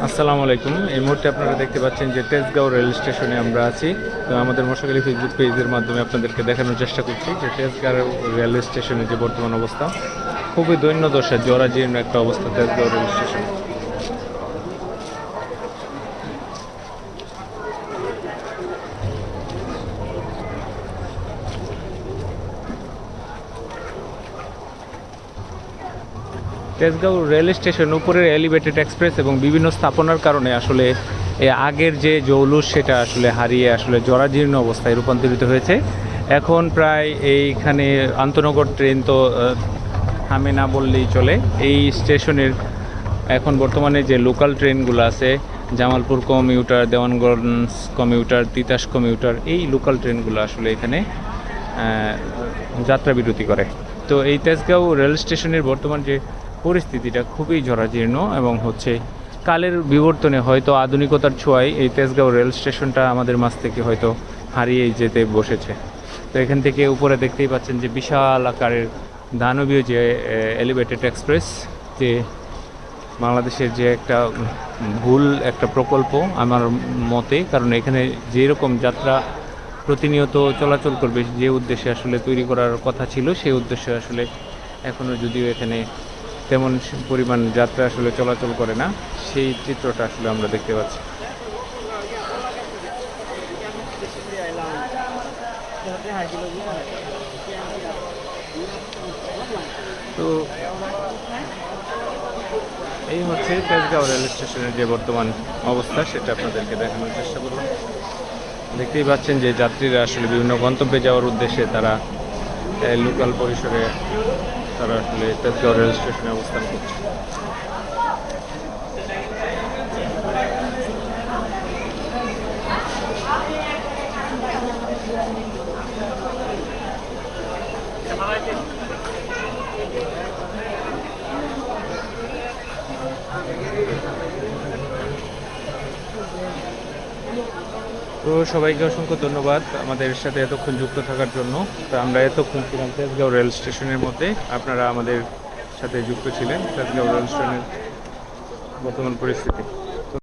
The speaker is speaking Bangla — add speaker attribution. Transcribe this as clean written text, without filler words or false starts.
Speaker 1: আসসালামু আলাইকুম। এই মুহূর্তে আপনারা দেখতে পাচ্ছেন যে তেজগাঁও রেল স্টেশনে আমরা আছি। তো আমাদের মশাখালী ফেসবুক পেজের মাধ্যমে আপনাদেরকে দেখানোর চেষ্টা করছি যে তেজগাঁও রেল স্টেশনের যে বর্তমান অবস্থা, খুবই দৈন্যদশা, জরাজীর্ণ একটা অবস্থা Tejgaon rail station. Tejgaon rail station উপরের এলিভেটেড এক্সপ্রেস এবং বিভিন্ন স্থাপনার কারণে আসলে আগের যে জৌলুস সেটা আসলে হারিয়ে আসলে জরাজীর্ণ অবস্থায় রূপান্তরিত হয়েছে। এখন প্রায় এইখানে আন্তনগর ট্রেন তো থামে না বললেই চলে। এই স্টেশনের এখন বর্তমানে যে লোকাল ট্রেনগুলো আছে, Jamalpur commuter, Dewanganj commuter, Titas commuter, এই লোকাল ট্রেনগুলো আসলে এখানে যাত্রা বিরতি করে। তো এই তেজগাঁও রেল স্টেশনের বর্তমান যে পরিস্থিতিটা খুবই জরাজীর্ণ এবং হচ্ছে কালের বিবর্তনে হয়তো আধুনিকতার ছোঁয়ায় এই তেজগাঁও রেল স্টেশনটা আমাদের মাঝ থেকে হয়তো হারিয়ে যেতে বসেছে। তো এখান থেকে উপরে দেখতেই পাচ্ছেন যে বিশাল আকারের দানবীয় যে এলিভেটেড এক্সপ্রেস, যে বাংলাদেশের যে একটা ভুল একটা প্রকল্প আমার মতে, কারণ এখানে যেরকম যাত্রা প্রতিনিয়ত চলাচল করবে, যে উদ্দেশ্যে আসলে তৈরি করার কথা ছিল সেই উদ্দেশ্যে আসলে এখনও যদিও এখানে তেমন পরিমাণ যাত্রা আসলে চলাচল করে না, সেই চিত্রটা আসলে আমরা দেখতে পাচ্ছি। তো এই হচ্ছে তেজগাঁও রেল স্টেশনের যে বর্তমান অবস্থা, সেটা আপনাদেরকে দেখানোর চেষ্টা করব। দেখতেই পাচ্ছেন যে যাত্রীরা আসলে বিভিন্ন গন্তব্যে যাওয়ার উদ্দেশ্যে তারা লোকাল পরিসরে তারা আসলে তেজগাঁও রেল স্টেশনে অবস্থান করছে। তো সবাইকে অসংখ্য ধন্যবাদ আমাদের সাথে এতক্ষণ যুক্ত থাকার জন্য। তো আমরা এতক্ষণ ছিলাম তেজগাঁও রেল স্টেশনের মধ্যে, আপনারা আমাদের সাথে যুক্ত ছিলেন তেজগাঁও রেল স্টেশনের বর্তমান পরিস্থিতি।